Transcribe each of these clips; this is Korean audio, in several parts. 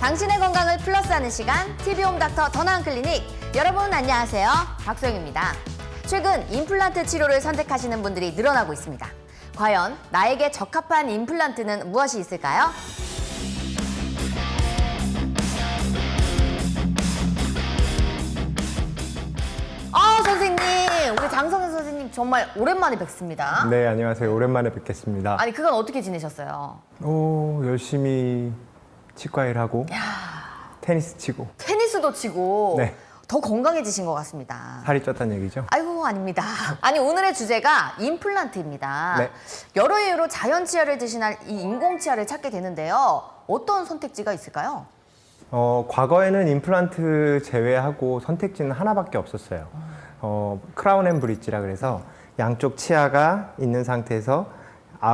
당신의 건강을 플러스하는 시간 TV홈 닥터 더 나은 클리닉. 여러분 안녕하세요. 박소영입니다. 최근 임플란트 치료를 선택하시는 분들이 늘어나고 있습니다. 과연 나에게 적합한 임플란트는 무엇이 있을까요? 선생님, 우리 장성현 선생님 정말 오랜만에 뵙습니다. 네, 안녕하세요. 오랜만에 뵙겠습니다. 아니, 그건 어떻게 지내셨어요? 열심히 치과 일하고 테니스 치고 테니스도 치고 네. 더 건강해지신 것 같습니다. 살이 쪘다는 얘기죠? 아이고, 아닙니다. 아니, 오늘의 주제가 임플란트입니다. 네. 여러 이유로 자연 치아를 대신할 이 인공 치아를 찾게 되는데요. 어떤 선택지가 있을까요? 과거에는 임플란트 제외하고 선택지는 하나밖에 없었어요. 크라운 앤 브릿지라 그래서 양쪽 치아가 있는 상태에서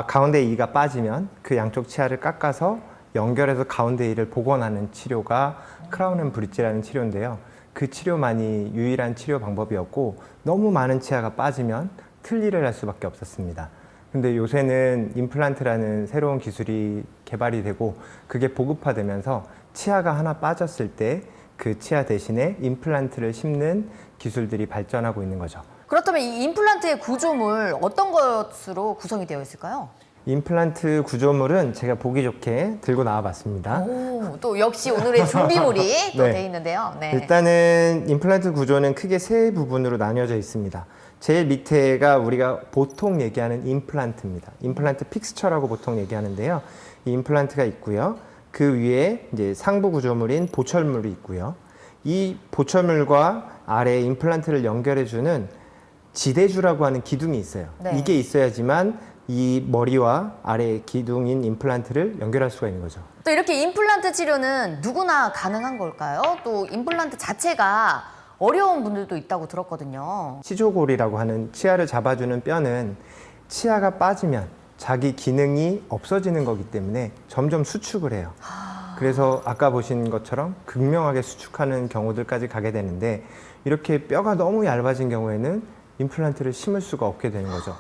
가운데 이가 빠지면 그 양쪽 치아를 깎아서 연결해서 가운데 이를 복원하는 치료가 크라운 앤 브릿지라는 치료인데요. 그 치료만이 유일한 치료 방법이었고 너무 많은 치아가 빠지면 틀니를 할 수밖에 없었습니다. 근데 요새는 임플란트라는 새로운 기술이 개발이 되고 그게 보급화되면서 치아가 하나 빠졌을 때 그 치아 대신에 임플란트를 심는 기술들이 발전하고 있는 거죠. 그렇다면 이 임플란트의 구조물 어떤 것으로 구성이 되어 있을까요? 임플란트 구조물은 제가 보기 좋게 들고 나와봤습니다. 오, 또 역시 오늘의 준비물이 또 네. 돼 있는데요. 네. 일단은 임플란트 구조는 크게 세 부분으로 나뉘어져 있습니다. 제일 밑에가 우리가 보통 얘기하는 임플란트입니다. 임플란트 픽스처라고 보통 얘기하는데요. 이 임플란트가 있고요. 그 위에 이제 상부 구조물인 보철물이 있고요. 이 보철물과 아래 임플란트를 연결해주는 지대주라고 하는 기둥이 있어요. 네. 이게 있어야지만 이 머리와 아래 기둥인 임플란트를 연결할 수가 있는 거죠. 또 이렇게 임플란트 치료는 누구나 가능한 걸까요? 또 임플란트 자체가 어려운 분들도 있다고 들었거든요. 치조골이라고 하는 치아를 잡아주는 뼈는 치아가 빠지면 자기 기능이 없어지는 거기 때문에 점점 수축을 해요. 그래서 아까 보신 것처럼 극명하게 수축하는 경우들까지 가게 되는데 이렇게 뼈가 너무 얇아진 경우에는 임플란트를 심을 수가 없게 되는 거죠.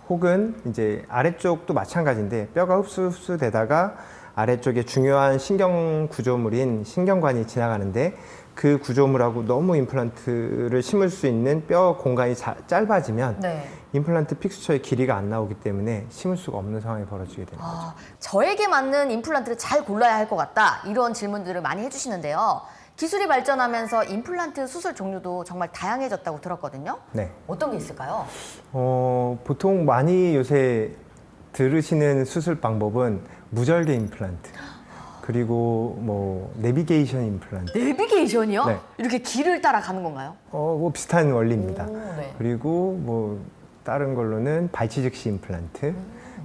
혹은 이제 아래쪽도 마찬가지인데 뼈가 흡수되다가 아래쪽에 중요한 신경 구조물인 신경관이 지나가는데 그 구조물하고 너무 임플란트를 심을 수 있는 뼈 공간이 짧아지면 네. 임플란트 픽스처의 길이가 안 나오기 때문에 심을 수가 없는 상황이 벌어지게 되는 거죠. 저에게 맞는 임플란트를 잘 골라야 할 것 같다. 이런 질문들을 많이 해주시는데요. 기술이 발전하면서 임플란트 수술 종류도 정말 다양해졌다고 들었거든요. 네. 어떤 게 있을까요? 보통 많이 요새 들으시는 수술 방법은 무절개 임플란트 그리고 뭐 내비게이션 임플란트 내비게이션이요? 네. 이렇게 길을 따라가는 건가요? 뭐 비슷한 원리입니다. 오, 네. 그리고 뭐 다른 걸로는 발치즉시 임플란트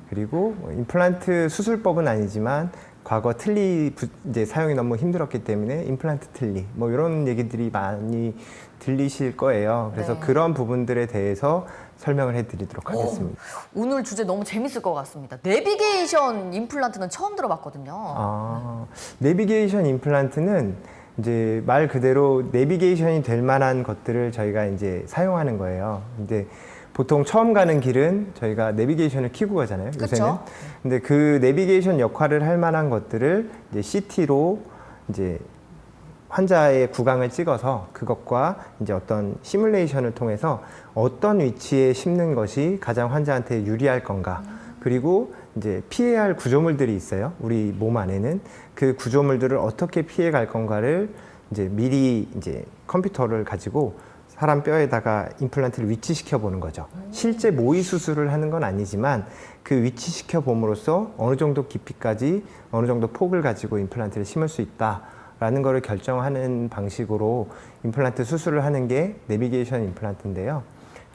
그리고 뭐 임플란트 수술법은 아니지만 과거 틀니 이제 사용이 너무 힘들었기 때문에 임플란트 틀니 뭐 이런 얘기들이 많이 들리실 거예요. 그래서 네. 그런 부분들에 대해서 설명을 해드리도록 하겠습니다. 오늘 주제 너무 재밌을 것 같습니다. 내비게이션 임플란트는 처음 들어봤거든요. 내비게이션 임플란트는 이제 말 그대로 내비게이션이 될 만한 것들을 저희가 이제 사용하는 거예요. 근데 보통 처음 가는 길은 저희가 내비게이션을 켜고 가잖아요. 그쵸? 요새는. 근데 그 내비게이션 역할을 할 만한 것들을 이제 CT로 이제 환자의 구강을 찍어서 그것과 이제 어떤 시뮬레이션을 통해서 어떤 위치에 심는 것이 가장 환자한테 유리할 건가. 그리고 이제 피해야 할 구조물들이 있어요. 우리 몸 안에는 그 구조물들을 어떻게 피해 갈 건가를 이제 미리 이제 컴퓨터를 가지고 사람 뼈에다가 임플란트를 위치시켜 보는 거죠. 실제 모의 수술을 하는 건 아니지만 그 위치시켜 봄으로써 어느 정도 깊이까지 어느 정도 폭을 가지고 임플란트를 심을 수 있다라는 거를 결정하는 방식으로 임플란트 수술을 하는 게 내비게이션 임플란트인데요.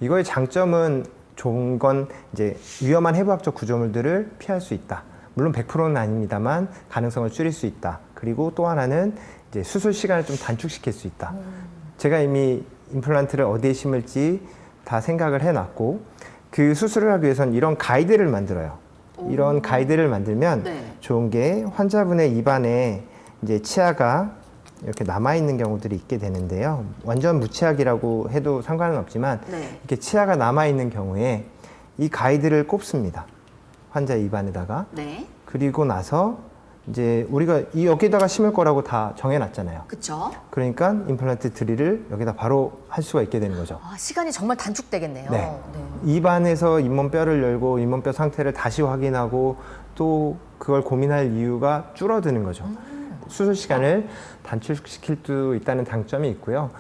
이거의 장점은 좋은 건 이제 위험한 해부학적 구조물들을 피할 수 있다. 물론 100%는 아닙니다만 가능성을 줄일 수 있다. 그리고 또 하나는 이제 수술 시간을 좀 단축시킬 수 있다. 제가 이미 임플란트를 어디에 심을지 다 생각을 해놨고 그 수술을 하기 위해서는 이런 가이드를 만들어요. 이런 가이드를 만들면 네. 좋은 게 환자분의 입안에 이제 치아가 이렇게 남아있는 경우들이 있게 되는데요. 완전 무치아기라고 해도 상관은 없지만 네. 이렇게 치아가 남아있는 경우에 이 가이드를 꼽습니다. 환자 입안에다가. 네. 그리고 나서 이제 우리가 이 여기다가 심을 거라고 다 정해놨잖아요. 그쵸? 그러니까 임플란트 드릴을 여기다 바로 할 수가 있게 되는 거죠. 아, 시간이 정말 단축되겠네요. 네. 입안에서 잇몸뼈를 열고 잇몸뼈 상태를 다시 확인하고 또 그걸 고민할 이유가 줄어드는 거죠. 수술 시간을 단축시킬 수 있다는 장점이 있고요.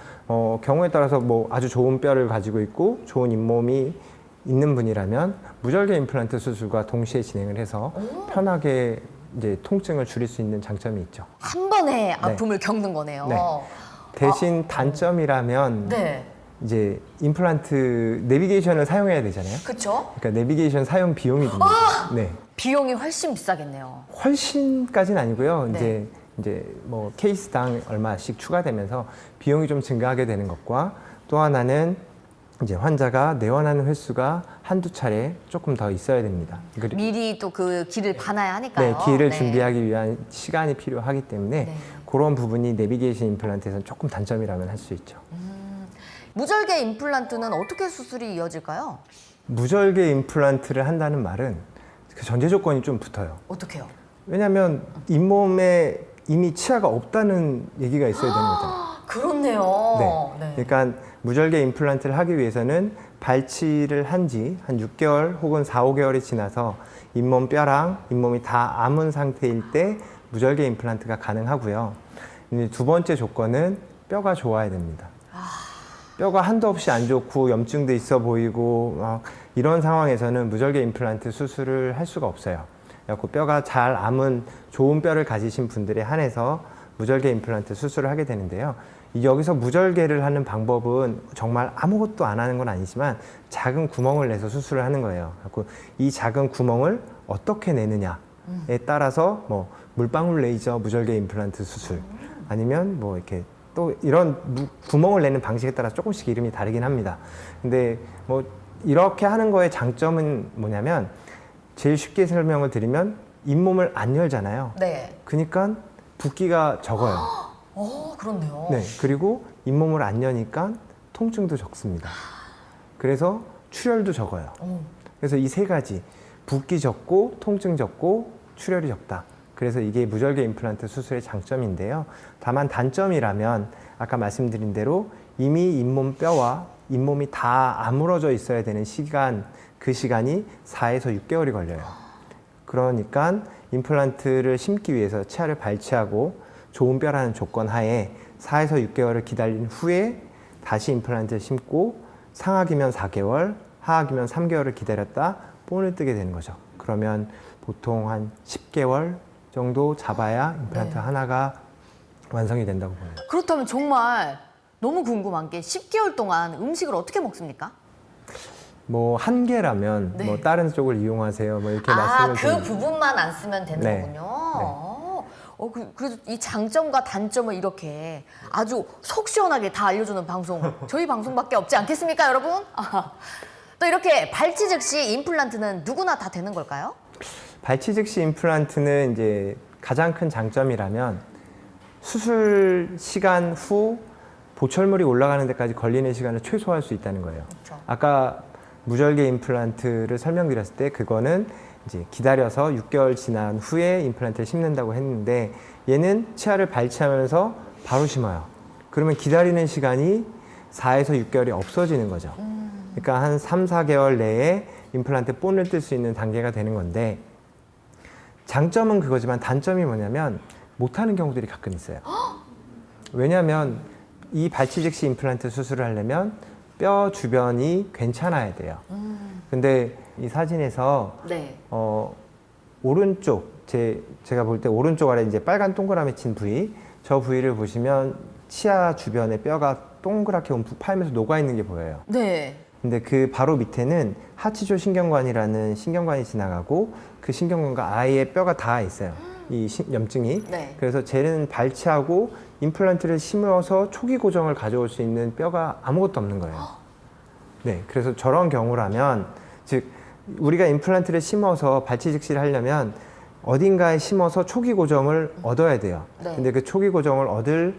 경우에 따라서 뭐 아주 좋은 뼈를 가지고 있고 좋은 잇몸이 있는 분이라면 무절개 임플란트 수술과 동시에 진행을 해서 편하게 이제 통증을 줄일 수 있는 장점이 있죠. 한 번에 아픔을 겪는 거네요. 네. 대신 단점이라면 네. 이제 임플란트 내비게이션을 사용해야 되잖아요. 그쵸? 그러니까 내비게이션 사용 비용이 듭니다. 네. 비용이 훨씬 비싸겠네요. 훨씬까지는 아니고요. 네. 이제 뭐 케이스당 얼마씩 추가되면서 비용이 좀 증가하게 되는 것과 또 하나는 이제 환자가 내원하는 횟수가 한두 차례 조금 더 있어야 됩니다. 미리 또 그 길을 봐놔야 하니까요. 네, 길을 준비하기 위한 시간이 필요하기 때문에 네. 그런 부분이 내비게이션 임플란트에서는 조금 단점이라면 할 수 있죠. 무절개 임플란트는 어떻게 수술이 이어질까요? 무절개 임플란트를 한다는 말은 그 전제 조건이 좀 붙어요. 어떻게요? 왜냐하면 잇몸에 이미 치아가 없다는 얘기가 있어야 되는 거잖아요. 그렇네요. 네. 그러니까 무절개 임플란트를 하기 위해서는 발치를 한 지 한 6개월 혹은 4, 5개월이 지나서 잇몸 뼈랑 잇몸이 다 아문 상태일 때 무절개 임플란트가 가능하고요. 이제 두 번째 조건은 뼈가 좋아야 됩니다. 뼈가 한도 없이 안 좋고 염증도 있어 보이고 막 이런 상황에서는 무절개 임플란트 수술을 할 수가 없어요. 그래서 뼈가 잘 아문 좋은 뼈를 가지신 분들에 한해서 무절개 임플란트 수술을 하게 되는데요. 여기서 무절개를 하는 방법은 정말 아무것도 안 하는 건 아니지만 작은 구멍을 내서 수술을 하는 거예요. 그래서 이 작은 구멍을 어떻게 내느냐에 따라서 뭐 물방울 레이저 무절개 임플란트 수술 아니면 뭐 이렇게 또 이런 구멍을 내는 방식에 따라 조금씩 이름이 다르긴 합니다. 근데 뭐 이렇게 하는 거의 장점은 뭐냐면 제일 쉽게 설명을 드리면 잇몸을 안 열잖아요. 네. 그러니까 붓기가 적어요. 그렇네요. 네, 그리고 잇몸을 안 여니까 통증도 적습니다. 그래서 출혈도 적어요. 그래서 이 세 가지, 붓기 적고 통증 적고 출혈이 적다. 그래서 이게 무절개 임플란트 수술의 장점인데요. 다만 단점이라면 아까 말씀드린 대로 이미 잇몸 뼈와 잇몸이 다 아물어져 있어야 되는 시간, 그 시간이 4에서 6개월이 걸려요. 그러니까 임플란트를 심기 위해서 치아를 발치하고 좋은 뼈라는 조건 하에 4에서 6개월을 기다린 후에 다시 임플란트를 심고 상악이면 4개월, 하악이면 3개월을 기다렸다 본을 뜨게 되는 거죠. 그러면 보통 한 10개월 정도 잡아야 임플란트 하나가 완성이 된다고 보여요. 그렇다면 정말 너무 궁금한 게 10개월 동안 음식을 어떻게 먹습니까? 뭐 한계라면 네. 뭐 다른 쪽을 이용하세요. 뭐 이렇게 아, 말씀을 그 드리면 부분만 안 쓰면 되는 네. 거군요. 그래도 이 장점과 단점을 이렇게 아주 속 시원하게 다 알려주는 방송, 저희 방송밖에 없지 않겠습니까, 여러분? 또 이렇게 발치 즉시 임플란트는 누구나 다 되는 걸까요? 발치 즉시 임플란트는 이제 가장 큰 장점이라면 수술 시간 후 보철물이 올라가는 데까지 걸리는 시간을 최소화할 수 있다는 거예요. 그렇죠. 아까 무절개 임플란트를 설명드렸을 때 그거는 이제 기다려서 6개월 지난 후에 임플란트를 심는다고 했는데 얘는 치아를 발치하면서 바로 심어요. 그러면 기다리는 시간이 4에서 6개월이 없어지는 거죠. 그러니까 한 3, 4개월 내에 임플란트 본을 뜰 수 있는 단계가 되는 건데 장점은 그거지만 단점이 뭐냐면 못하는 경우들이 가끔 있어요. 왜냐하면 이 발치 즉시 임플란트 수술을 하려면 뼈 주변이 괜찮아야 돼요. 근데 이 사진에서 네. 오른쪽 제가 볼 때 오른쪽 아래 이제 빨간 동그라미 친 부위 저 부위를 보시면 치아 주변에 뼈가 동그랗게 움푹 파이면서 녹아 있는 게 보여요. 네. 근데 그 바로 밑에는 하치조 신경관이라는 신경관이 지나가고 그 신경관과 아예 뼈가 닿아 있어요. 이 염증이. 네. 그래서 쟤는 발치하고 임플란트를 심어서 초기 고정을 가져올 수 있는 뼈가 아무것도 없는 거예요. 네. 그래서 저런 경우라면 즉 우리가 임플란트를 심어서 발치 즉시를 하려면 어딘가에 심어서 초기 고정을 얻어야 돼요. 네. 근데 그 초기 고정을 얻을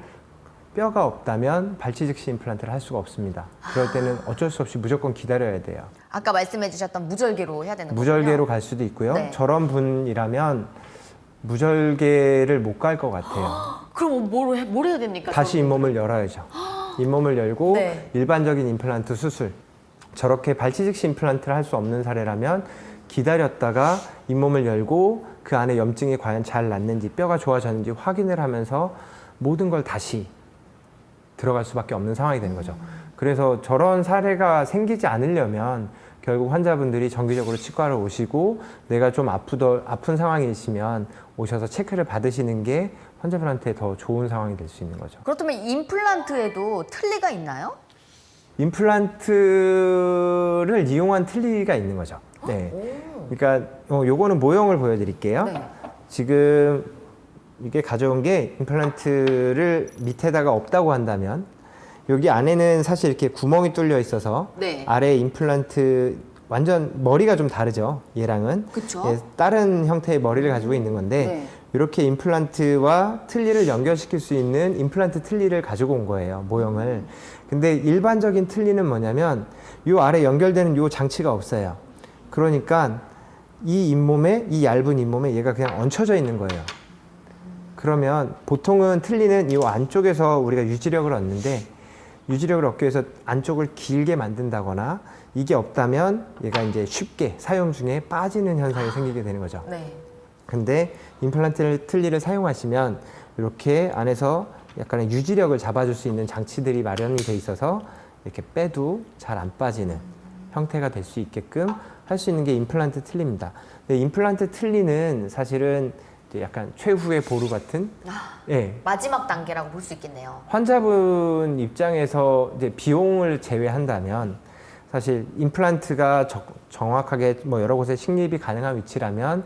뼈가 없다면 발치 즉시 임플란트를 할 수가 없습니다. 그럴 때는 어쩔 수 없이 무조건 기다려야 돼요. 아까 말씀해 주셨던 무절개로 해야 되는 거군요. 무절개로 갈 수도 있고요. 네. 저런 분이라면 무절개를 못 갈 것 같아요. 그럼 뭘 해야 됩니까? 다시 잇몸을 열어야죠. 잇몸을 열고 네. 일반적인 임플란트 수술, 저렇게 발치 즉시 임플란트를 할 수 없는 사례라면 기다렸다가 잇몸을 열고 그 안에 염증이 과연 잘 났는지 뼈가 좋아졌는지 확인을 하면서 모든 걸 다시 들어갈 수밖에 없는 상황이 되는 거죠. 그래서 저런 사례가 생기지 않으려면 결국 환자분들이 정기적으로 치과를 오시고 내가 좀 아픈 상황이시면 오셔서 체크를 받으시는 게 환자분한테 더 좋은 상황이 될 수 있는 거죠. 그렇다면 임플란트에도 틀니가 있나요? 임플란트를 이용한 틀니가 있는 거죠. 네. 그러니까 요거는 모형을 보여드릴게요. 네. 지금 이게 가져온 게 임플란트를 밑에다가 없다고 한다면 여기 안에는 사실 이렇게 구멍이 뚫려 있어서 네. 아래 임플란트 완전 머리가 좀 다르죠. 얘랑은 그쵸? 예, 다른 형태의 머리를 가지고 있는 건데 네. 이렇게 임플란트와 틀니를 연결시킬 수 있는 임플란트 틀니를 가지고 온 거예요. 모형을. 근데 일반적인 틀니는 뭐냐면 요 아래 연결되는 요 장치가 없어요. 그러니까 이 잇몸에 이 얇은 잇몸에 얘가 그냥 얹혀져 있는 거예요. 그러면 보통은 틀니는 이 안쪽에서 우리가 유지력을 얻는데 유지력을 얻기 위해서 안쪽을 길게 만든다거나 이게 없다면 얘가 이제 쉽게 사용 중에 빠지는 현상이 생기게 되는 거죠. 네. 근데 임플란트 틀니를 사용하시면 이렇게 안에서 약간의 유지력을 잡아줄 수 있는 장치들이 마련이 돼 있어서 이렇게 빼도 잘 안 빠지는 형태가 될 수 있게끔 할 수 있는 게 임플란트 틀니입니다. 근데 임플란트 틀니는 사실은 이제 약간 최후의 보루 같은 예, 마지막 단계라고 볼 수 있겠네요. 환자분 입장에서 이제 비용을 제외한다면 사실 임플란트가 정확하게 뭐 여러 곳에 식립이 가능한 위치라면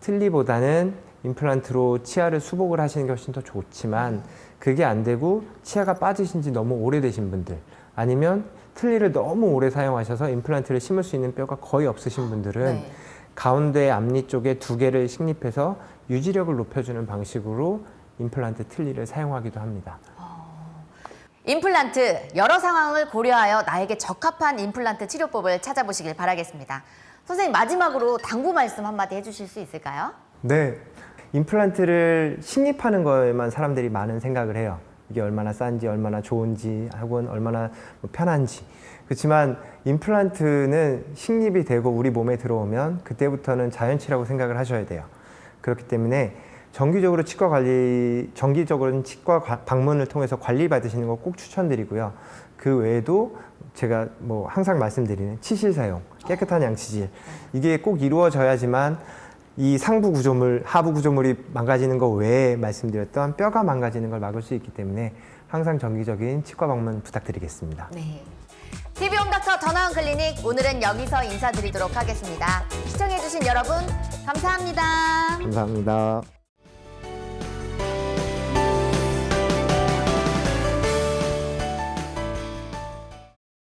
틀니보다는 임플란트로 치아를 수복을 하시는 게 훨씬 더 좋지만 그게 안 되고 치아가 빠지신 지 너무 오래되신 분들 아니면 틀니를 너무 오래 사용하셔서 임플란트를 심을 수 있는 뼈가 거의 없으신 분들은 네. 가운데 앞니 쪽에 2개를 식립해서 유지력을 높여주는 방식으로 임플란트 틀니를 사용하기도 합니다. 임플란트 여러 상황을 고려하여 나에게 적합한 임플란트 치료법을 찾아보시길 바라겠습니다. 선생님 마지막으로 당부 말씀 한마디 해주실 수 있을까요? 네, 임플란트를 식립하는 거에만 사람들이 많은 생각을 해요. 이게 얼마나 싼지, 얼마나 좋은지, 혹은 얼마나 편한지. 그렇지만 임플란트는 식립이 되고 우리 몸에 들어오면 그때부터는 자연치라고 생각을 하셔야 돼요. 그렇기 때문에 정기적으로는 치과 방문을 통해서 관리 받으시는 거 꼭 추천드리고요. 그 외에도 제가 뭐 항상 말씀드리는 치실 사용, 깨끗한 양치질 이게 꼭 이루어져야지만 이 상부 구조물, 하부 구조물이 망가지는 거 외에 말씀드렸던 뼈가 망가지는 걸 막을 수 있기 때문에 항상 정기적인 치과 방문 부탁드리겠습니다. 네. TV홈 닥터 더 나은 클리닉 오늘은 여기서 인사드리도록 하겠습니다. 시청해주신 여러분 감사합니다. 감사합니다.